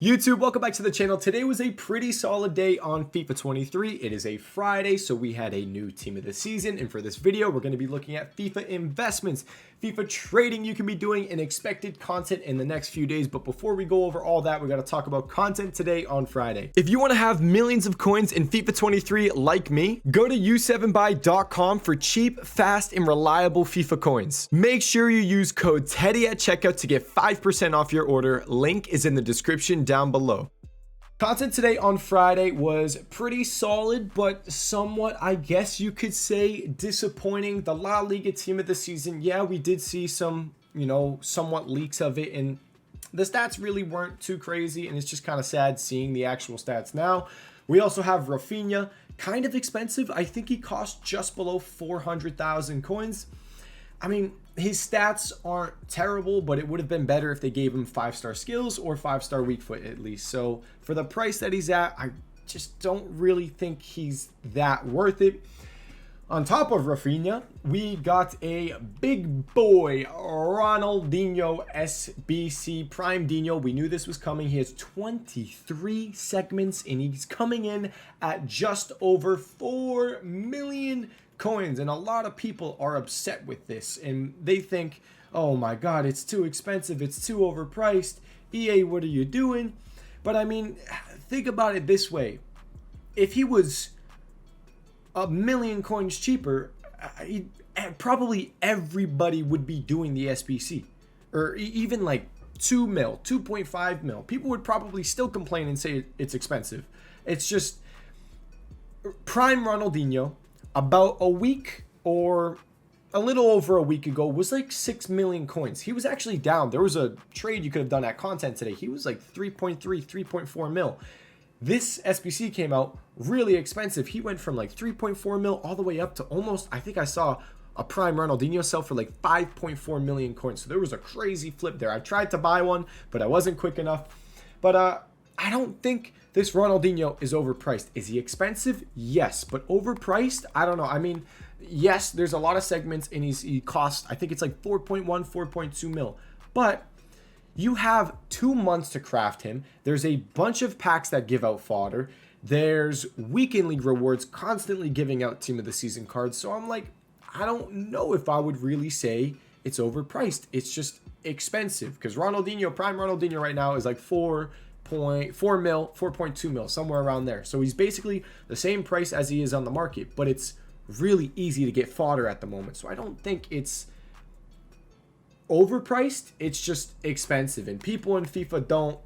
YouTube, welcome back to the channel. Today was a pretty solid day on FIFA 23. It is a Friday, so we had a new team of the season. And for this video, we're going to be looking at FIFA investments, FIFA trading you can be doing, and expected content in the next few days. But before we go over all that, we got to talk about content today on Friday. If you want to have millions of coins in FIFA 23 like me, go to u7buy.com for cheap, fast, and reliable FIFA coins. Make sure you use code TEDDY at checkout to get 5% off your order. Link is in the description down below. Content today on Friday was pretty solid, but somewhat, I guess you could say, disappointing. The La Liga team of the season, yeah, we did see some, somewhat leaks of it, and the stats really weren't too crazy, and it's just kind of sad seeing the actual stats now. We also have Rafinha, kind of expensive. I think he cost just below 400,000 coins. I mean, his stats aren't terrible, but it would have been better if they gave him 5-star skills or 5-star weak foot at least. So for the price that he's at, I just don't really think he's that worth it. On top of Rafinha, we got a big boy, Ronaldinho SBC Prime Dino. We knew this was coming. He has 23 segments, and he's coming in at just over 4 million coins, and a lot of people are upset with this, and they think, oh my god, it's too expensive, it's too overpriced. EA, what are you doing? But I mean, think about it this way. If he was a million coins cheaper, probably everybody would be doing the SBC, or even like 2 mil, 2.5 mil. People would probably still complain and say it's expensive. It's just Prime Ronaldinho, about a week or a little over a week ago, was like 6 million coins. He was actually down. There was a trade you could have done at content today. He was like 3.3, 3.4 mil. This SBC came out really expensive. He went from like 3.4 mil all the way up to almost, I think I saw a Prime Ronaldinho sell for like 5.4 million coins. So there was a crazy flip there. I tried to buy one, but I wasn't quick enough. But I don't think this Ronaldinho is overpriced. Is he expensive? Yes, but overpriced? I don't know. I mean, yes, there's a lot of segments, and he costs, I think it's like 4.1, 4.2 mil. But you have 2 months to craft him. There's a bunch of packs that give out fodder. There's weekend league rewards constantly giving out team of the season cards. So I'm like, I don't know if I would really say it's overpriced. It's just expensive, because Ronaldinho, Prime Ronaldinho right now is like 4.4 mil, 4.2 mil, somewhere around there. So he's basically the same price as he is on the market, but it's really easy to get fodder at the moment. So I don't think it's overpriced. It's just expensive, and people in FIFA don't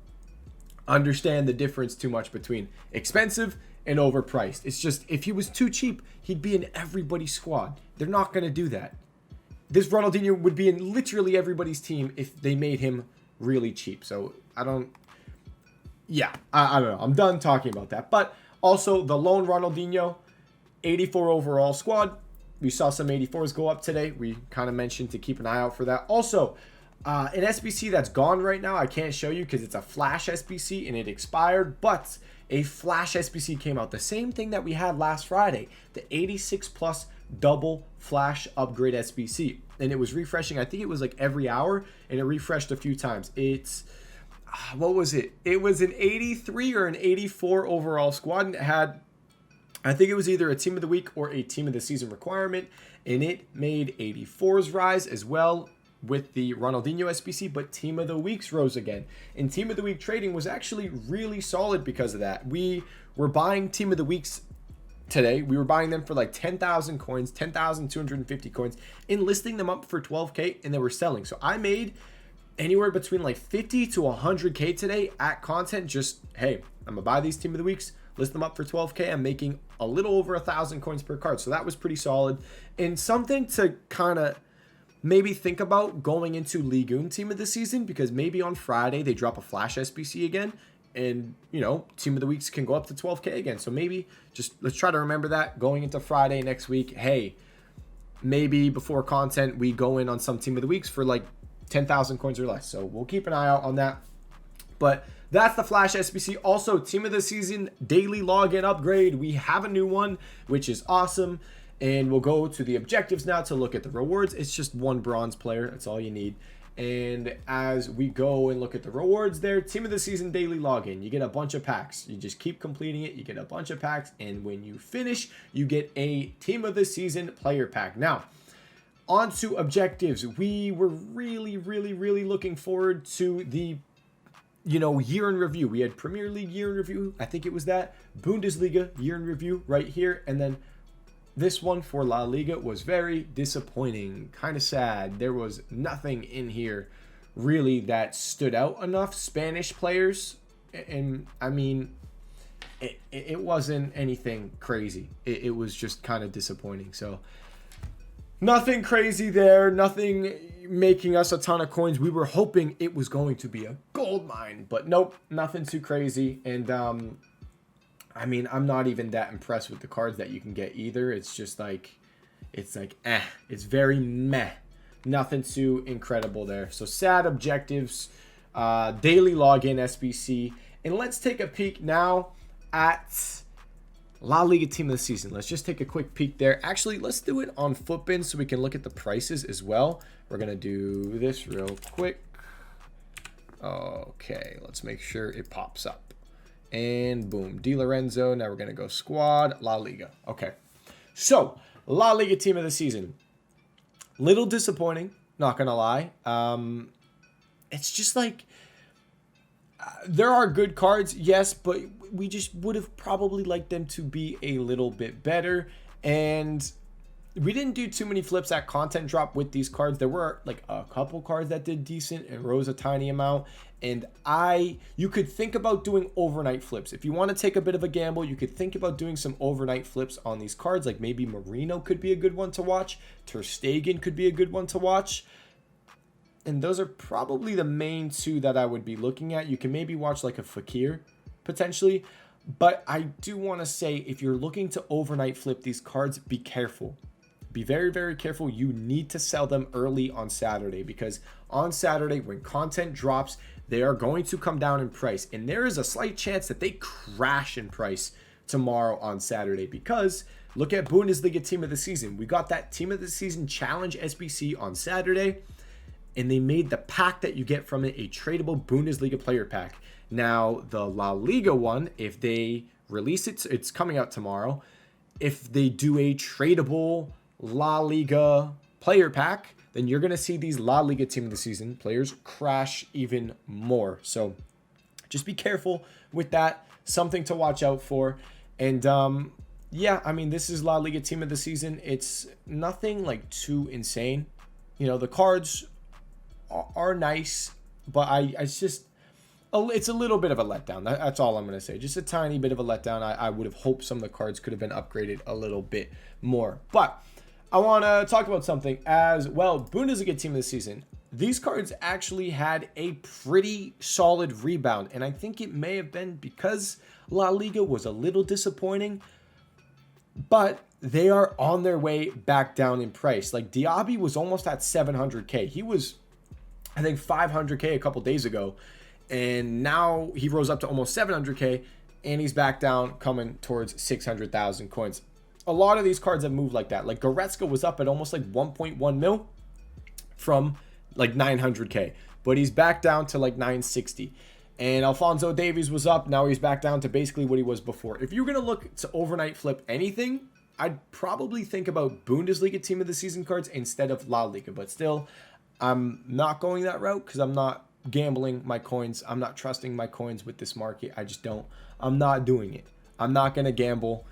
understand the difference too much between expensive and overpriced. It's just, if he was too cheap, he'd be in everybody's squad. They're not going to do that. This Ronaldinho would be in literally everybody's team if they made him really cheap. So I don't know. I'm done talking about that. But also the lone Ronaldinho, 84 overall squad. We saw some 84s go up today. We kind of mentioned to keep an eye out for that. Also, an SBC that's gone right now, I can't show you because it's a flash SBC and it expired, but a flash SBC came out. The same thing that we had last Friday, the 86 plus double flash upgrade SBC. And it was refreshing. I think it was like every hour, and it refreshed a few times. It's, what was it? It was an 83 or an 84 overall squad, and it had, I think it was either a team of the week or a team of the season requirement, and it made 84s rise as well with the Ronaldinho SBC, but team of the weeks rose again. And team of the week trading was actually really solid because of that. We were buying team of the weeks today. We were buying them for like 10,000 coins, 10,250 coins, and listing them up for 12K, and they were selling. So I made anywhere between like 50 to 100K today at content. Just, hey, I'm gonna buy these team of the weeks, list them up for 12K. I'm making a little over 1,000 coins per card. So that was pretty solid, and something to kind of maybe think about going into Ligue 1 team of the season, because maybe on Friday they drop a flash SBC again, and team of the weeks can go up to 12K again. So maybe just let's try to remember that going into Friday next week. Hey, maybe before content we go in on some team of the weeks for like 10,000 coins or less. So we'll keep an eye out on that. But that's the flash SBC. Also, team of the season daily login upgrade. We have a new one, which is awesome. And we'll go to the objectives now to look at the rewards. It's just one bronze player. That's all you need. And as we go and look at the rewards there, team of the season daily login, you get a bunch of packs. You just keep completing it. You get a bunch of packs. And when you finish, you get a team of the season player pack. Now, on to objectives. We were really looking forward to the, year in review. We had Premier League year in review. I think it was that. Bundesliga year in review right here. And then this one for La Liga was very disappointing, kind of sad. There was nothing in here really that stood out enough. Spanish players, and I mean, it wasn't anything crazy. It was just kind of disappointing. So nothing crazy there, nothing making us a ton of coins. We were hoping it was going to be a gold mine, but nope, nothing too crazy. And I mean, I'm not even that impressed with the cards that you can get either. It's just like, it's very meh. Nothing too incredible there. So sad objectives, daily login SBC. And let's take a peek now at La Liga team of the season. Let's just take a quick peek there. Actually, let's do it on Footbin so we can look at the prices as well. We're going to do this real quick. Okay, let's make sure it pops up. And boom, Di Lorenzo. Now we're going to go squad, La Liga. Okay, so La Liga team of the season. Little disappointing, not going to lie. It's just like, there are good cards, yes, but we just would have probably liked them to be a little bit better. And we didn't do too many flips at content drop with these cards. There were like a couple cards that did decent and rose a tiny amount. And you could think about doing overnight flips. If you want to take a bit of a gamble, you could think about doing some overnight flips on these cards. Like maybe Marino could be a good one to watch. Ter Stegen could be a good one to watch. And those are probably the main two that I would be looking at. You can maybe watch like a Fakir potentially. But I do want to say, if you're looking to overnight flip these cards, be careful. Be very careful. You need to sell them early on Saturday, because on Saturday when content drops, they are going to come down in price. And there is a slight chance that they crash in price tomorrow on Saturday, because look at Bundesliga team of the season. We got that team of the season challenge SBC on Saturday, and they made the pack that you get from it a tradable Bundesliga player pack. Now, the La Liga one, if they release it, it's coming out tomorrow. If they do a tradable La Liga player pack, then you're going to see these La Liga team of the season players crash even more. So just be careful with that. Something to watch out for. And yeah, I mean, this is La Liga team of the season. It's nothing like too insane. The cards are nice, but it's a little bit of a letdown. That's all I'm going to say. Just a tiny bit of a letdown. I would have hoped some of the cards could have been upgraded a little bit more. But I want to talk about something as well. Bundesliga team of the season. These cards actually had a pretty solid rebound. And I think it may have been because La Liga was a little disappointing. But they are on their way back down in price. Like Diaby was almost at 700K. He was, I think, 500K a couple days ago. And now he rose up to almost 700K. And he's back down, coming towards 600,000 coins. A lot of these cards have moved like that. Like Goretzka was up at almost like 1.1 mil from like 900K. But he's back down to like 960. And Alphonso Davies was up. Now he's back down to basically what he was before. If you're going to look to overnight flip anything, I'd probably think about Bundesliga team of the season cards instead of La Liga. But still, I'm not going that route because I'm not gambling my coins. I'm not trusting my coins with this market. I just don't. I'm not doing it. I'm not going to gamble.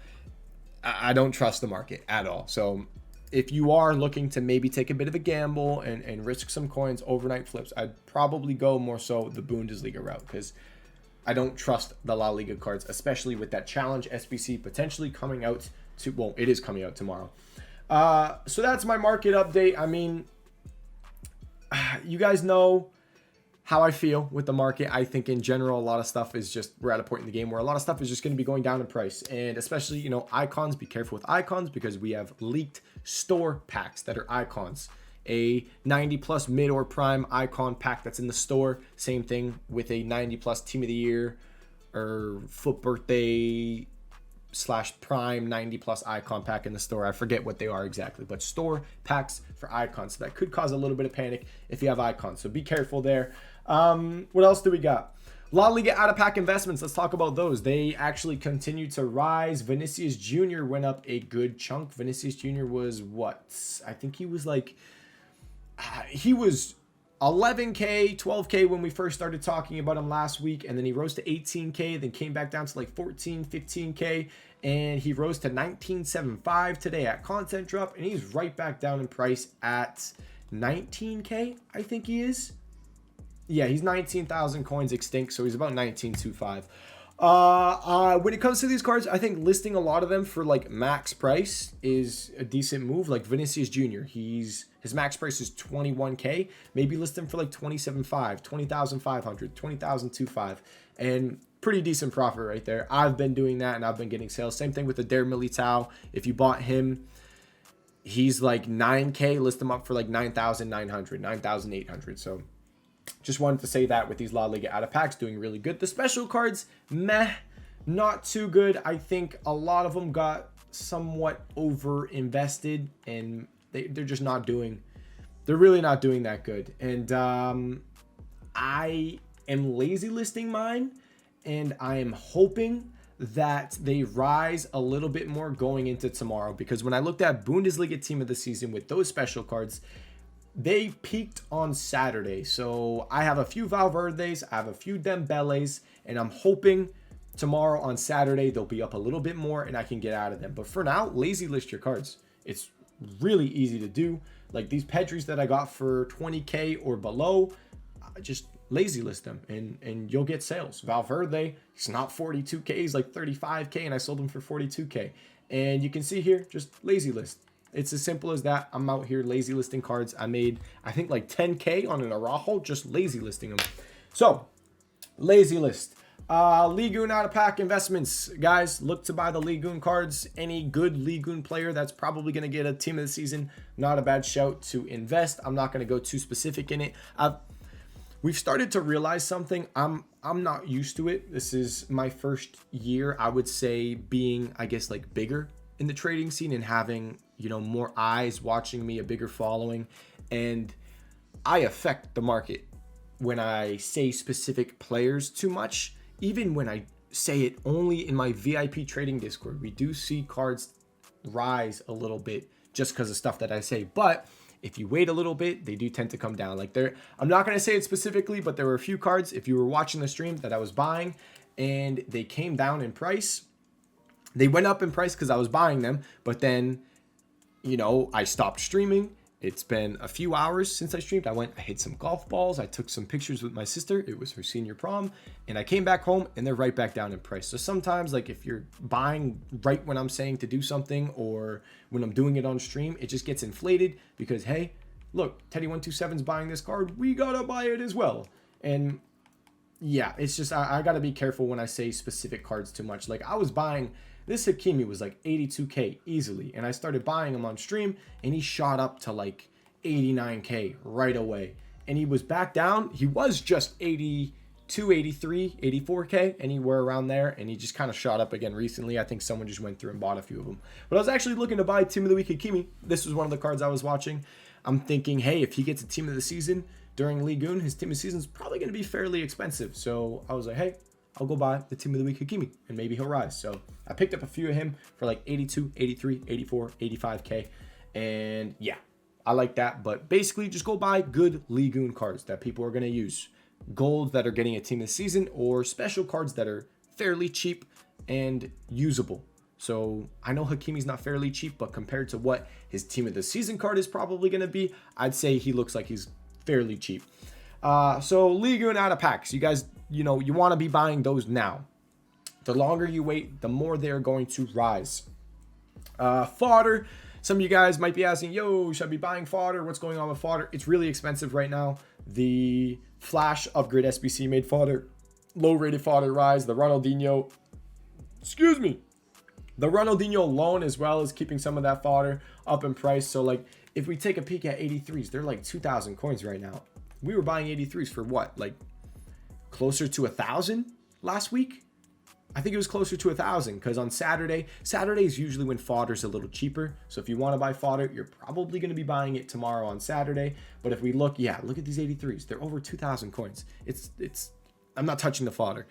I don't trust the market at all. So if you are looking to maybe take a bit of a gamble and risk some coins, overnight flips, I'd probably go more so the Bundesliga route, because I don't trust the La Liga cards, especially with that challenge SBC potentially coming out well, it is coming out tomorrow. So that's my market update. I mean, you guys know how I feel with the market. I think in general, a lot of stuff is just, we're at a point in the game where a lot of stuff is just going to be going down in price. And especially, icons, be careful with icons, because we have leaked store packs that are icons. A 90 plus mid or prime icon pack that's in the store. Same thing with a 90 plus team of the year or foot birthday slash prime 90 plus icon pack in the store. I forget what they are exactly, but store packs for icons. So that could cause a little bit of panic if you have icons. So be careful there. What else do we got? La Liga out of pack investments. Let's talk about those. They actually continue to rise. Vinicius Jr. went up a good chunk. Vinicius Jr. was what? I think he was like, he was 11K, 12K when we first started talking about him last week, and then he rose to 18K, then came back down to like 14, 15K, and he rose to 19.75 today at content drop, and he's right back down in price at 19K, I think he is. Yeah, he's 19,000 coins extinct, so he's about 19.25. When it comes to these cards, I think listing a lot of them for like max price is a decent move. Like Vinicius Jr., his max price is 21K. Maybe list him for like 27.5, 20,500, 20,025, and pretty decent profit right there. I've been doing that, and I've been getting sales. Same thing with the Dare Militao. If you bought him, he's like 9K. List him up for like 9,900, 9,800. So just wanted to say that with these La Liga out of packs doing really good. The special cards, meh, not too good. I think a lot of them got somewhat over invested, and they're just not doing, they're really not doing that good. And I am lazy listing mine, and I am hoping that they rise a little bit more going into tomorrow, because when I looked at Bundesliga team of the season with those special cards, they peaked on Saturday. So I have a few Valverdes, I have a few Dembeles, and I'm hoping tomorrow on Saturday they'll be up a little bit more and I can get out of them. But for now, lazy list your cards. It's really easy to do. Like these Pedris that I got for 20K or below, just lazy list them and you'll get sales. Valverde, he's not 42K, he's like 35K, and I sold him for 42K. And you can see here, just lazy list. It's as simple as that. I'm out here lazy listing cards. I made, I think, like 10K on an Araujo, just lazy listing them. So, lazy list. Ligoon out of pack investments. Guys, look to buy the Ligoon cards. Any good Ligoon player that's probably going to get a team of the season, not a bad shout to invest. I'm not going to go too specific in it. We've started to realize something. I'm not used to it. This is my first year, I would say, being, I guess, like bigger in the trading scene and having, you know, more eyes watching me, a bigger following. And I affect the market when I say specific players too much. Even when I say it only in my VIP trading Discord, we do see cards rise a little bit just because of stuff that I say. But if you wait a little bit, they do tend to come down. Like I'm not going to say it specifically, but there were a few cards, if you were watching the stream, that I was buying and they came down in price. They went up in price because I was buying them, but then, you know, I stopped streaming. It's been a few hours since I streamed. I hit some golf balls. I took some pictures with my sister. It was her senior prom, and I came back home and they're right back down in price. So sometimes, like if you're buying right when I'm saying to do something or when I'm doing it on stream, it just gets inflated because, hey, look, Teddy127's buying this card. We gotta buy it as well. And yeah, it's just, I gotta be careful when I say specific cards too much. Like I was buying, this Hakimi was like 82K easily, and I started buying him on stream, and he shot up to like 89K right away. And he was back down. He was just 82, 83, 84K, anywhere around there, and he just kind of shot up again recently. I think someone just went through and bought a few of them. But I was actually looking to buy Team of the Week Hakimi. This was one of the cards I was watching. I'm thinking, hey, if he gets a Team of the Season during Ligoon, his Team of the Season is probably going to be fairly expensive. So I was like, hey, I'll go buy the Team of the Week Hakimi, and maybe he'll rise. So I picked up a few of him for like 82, 83, 84, 85K. And yeah, I like that. But basically, just go buy good Ligoon cards that people are going to use. Gold that are getting a Team of the Season, or special cards that are fairly cheap and usable. So I know Hakimi's not fairly cheap, but compared to what his Team of the Season card is probably going to be, I'd say he looks like he's fairly cheap. So Ligoon out of packs. You guys, you know, you want to be buying those now. The longer you wait, the more they're going to rise. Fodder. Some of you guys might be asking, yo, should I be buying fodder? What's going on with fodder? It's really expensive right now. The Flash upgrade SBC made fodder. Low rated fodder rise. The Ronaldinho, the Ronaldinho loan as well is keeping some of that fodder up in price. So like if we take a peek at 83s, they're like 2,000 coins right now. We were buying 83s for what? Like closer to 1,000 last week? I think it was closer to 1,000 because on Saturday is usually when fodder's a little cheaper. So if you want to buy fodder, you're probably going to be buying it tomorrow on Saturday. But if we look, yeah, look at these 83s. They're over 2,000 coins. I'm not touching the fodder.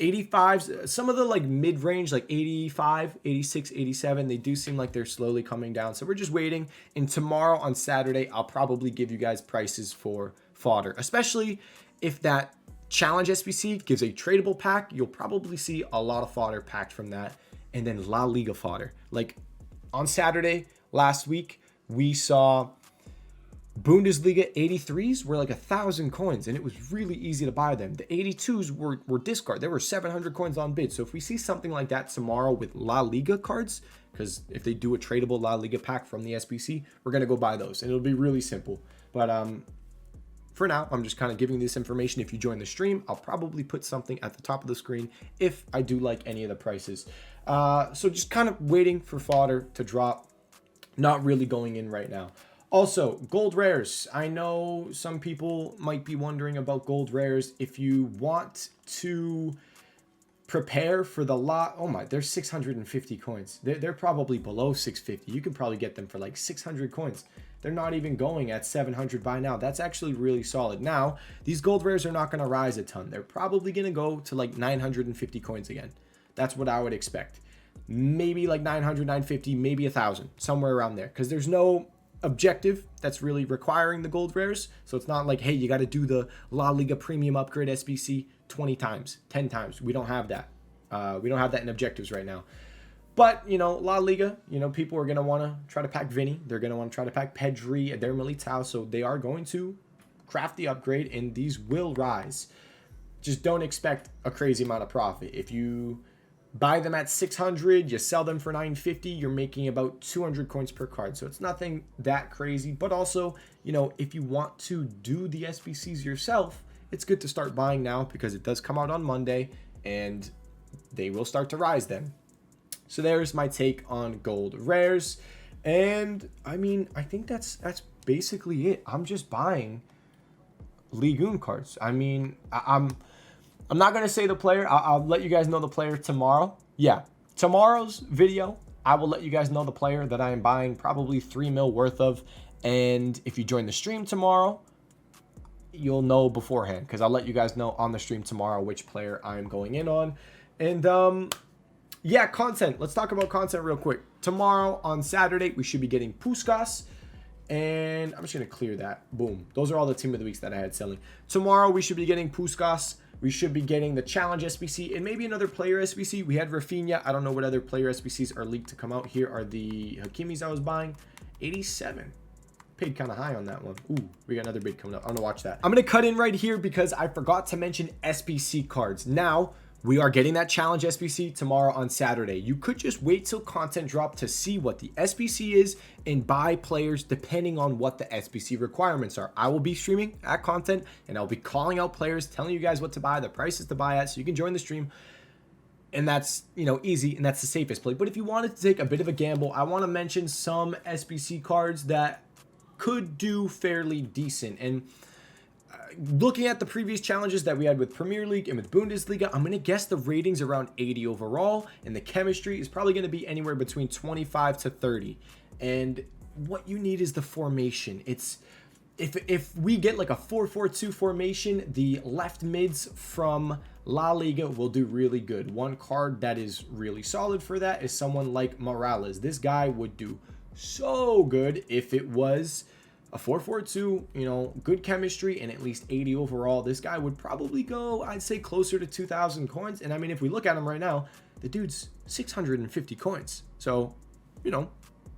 85s, some of the like mid-range, like 85, 86, 87, they do seem like they're slowly coming down. So we're just waiting. And tomorrow on Saturday, I'll probably give you guys prices for fodder, especially if that Challenge SBC gives a tradable pack. You'll probably see a lot of fodder packed from that. And then La Liga fodder. Like on Saturday last week, we saw Bundesliga 83s were like 1,000 coins, and it was really easy to buy them. The 82s were discard. There were 700 coins on bid. So if we see something like that tomorrow with La Liga cards, because if they do a tradable La Liga pack from the SBC, we're going to go buy those, and it'll be really simple. But for now, I'm just kind of giving this information. If you join the stream, I'll probably put something at the top of the screen if I do like any of the prices. So just kind of waiting for fodder to drop, not really going in right now. Also, gold rares. I know some people might be wondering about gold rares. If you want to prepare for the lot, oh my, there's 650 coins. They're probably below 650. You can probably get them for like 600 coins. They're not even going at 700 by now. That's actually really solid. Now, these gold rares are not going to rise a ton. They're probably going to go to like 950 coins again. That's what I would expect. Maybe like 900, 950, maybe 1,000, somewhere around there. Because there's no objective that's really requiring the gold rares. So it's not like, hey, you got to do the La Liga premium upgrade SBC 20 times, 10 times. We don't have that. We don't have that in objectives right now. But, you know, La Liga, you know, people are going to want to try to pack Vinny. They're going to want to try to pack Pedri, Eder Militao. So they are going to craft the upgrade, and these will rise. Just don't expect a crazy amount of profit. If you buy them at 600, you sell them for 950, you're making about 200 coins per card. So it's nothing that crazy. But also, you know, if you want to do the SBCs yourself, it's good to start buying now because it does come out on Monday and they will start to rise then. So there's my take on gold rares. And I mean, I think that's basically it. I'm just buying Ligue 1 cards. I mean, I'm not going to say the player. I'll let you guys know the player tomorrow. Yeah, tomorrow's video, I will let you guys know the player that I am buying probably 3 mil worth of. And if you join the stream tomorrow, you'll know beforehand because I'll let you guys know on the stream tomorrow which player I am going in on. And yeah, content. Let's talk about content real quick. Tomorrow on Saturday, we should be getting Puskás. And I'm just going to clear that. Boom. Those are all the team of the weeks that I had selling. Tomorrow, we should be getting Puskás. We should be getting the Challenge SBC and maybe another player SBC. We had Rafinha. I don't know what other player SBCs are leaked to come out. Here are the Hakimis I was buying. 87. Paid kind of high on that one. Ooh, we got another bid coming up. I'm going to watch that. I'm going to cut in right here because I forgot to mention SBC cards. Now, we are getting that Challenge SBC tomorrow on Saturday. You could just wait till content drop to see what the SBC is and buy players depending on what the SBC requirements are. I will be streaming at content and I'll be calling out players, telling you guys what to buy, the prices to buy at, so you can join the stream. And that's, you know, easy and that's the safest play. But if you wanted to take a bit of a gamble, I want to mention some SBC cards that could do fairly decent. And looking at the previous challenges that we had with Premier League and with Bundesliga, I'm going to guess the ratings around 80 overall, and the chemistry is probably going to be anywhere between 25 to 30. And what you need is the formation. It's if we get like a 4-4-2 formation, the left mids from La Liga will do really good. One card that is really solid for that is someone like Morales. This guy would do so good if it was a 4-4-2, you know, good chemistry and at least 80 overall. This guy would probably go, I'd say, closer to 2,000 coins. And I mean, if we look at him right now, the dude's 650 coins. So, you know,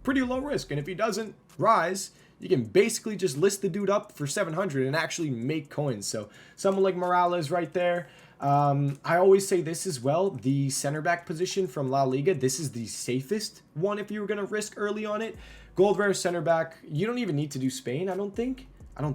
pretty low risk. And if he doesn't rise, you can basically just list the dude up for 700 and actually make coins. So someone like Morales right there. I always say this as well, the center back position from La Liga, this is the safest one if you were going to risk early on it. Gold rare center back, you don't even need to do Spain, I don't think.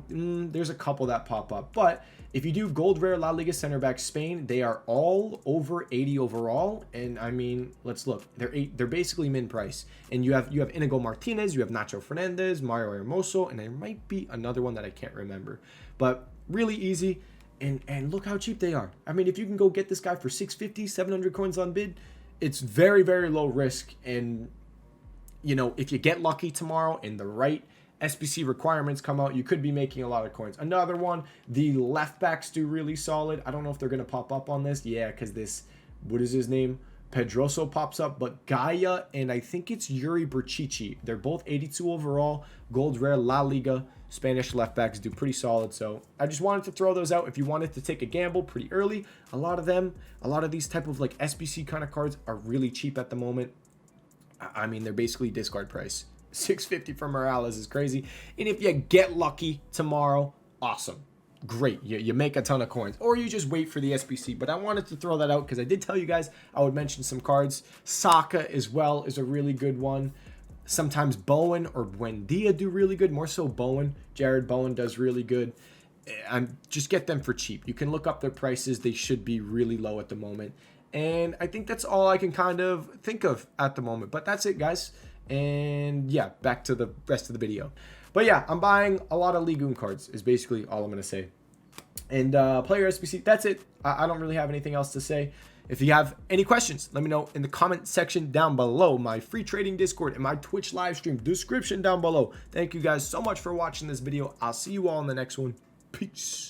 There's a couple that pop up. But if you do gold rare La Liga center back Spain, they are all over 80 overall. And I mean, let's look. They're basically min price. And you have Inigo Martinez, you have Nacho Fernandez, Mario Hermoso, and there might be another one that I can't remember. But really easy. And look how cheap they are. I mean, if you can go get this guy for 650, 700 coins on bid, it's very, very low risk. And, you know, if you get lucky tomorrow and the right SBC requirements come out, you could be making a lot of coins. Another one, the left backs do really solid. I don't know if they're going to pop up on this. Yeah, because this, what is his name? Pedroso pops up, but Gaia and I think it's Yuri Berchichi. They're both 82 overall, gold rare, La Liga. Spanish left backs do pretty solid. So I just wanted to throw those out. If you wanted to take a gamble pretty early, a lot of these type of like SBC kind of cards are really cheap at the moment. I mean, they're basically discard price. 650 for Morales is crazy. And if you get lucky tomorrow, awesome. Great. You make a ton of coins. Or you just wait for the SBC. But I wanted to throw that out because I did tell you guys I would mention some cards. Saka as well is a really good one. Sometimes Bowen or Buendia do really good. More so Bowen. Jared Bowen does really good. Just get them for cheap. You can look up their prices. They should be really low at the moment. And I think that's all I can kind of think of at the moment. But that's it, guys. And yeah, back to the rest of the video. But yeah, I'm buying a lot of Ligoon cards is basically all I'm going to say. And player SBC, that's it. I don't really have anything else to say. If you have any questions, let me know in the comment section down below. My free trading Discord and my Twitch live stream description down below. Thank you guys so much for watching this video. I'll see you all in the next one. Peace.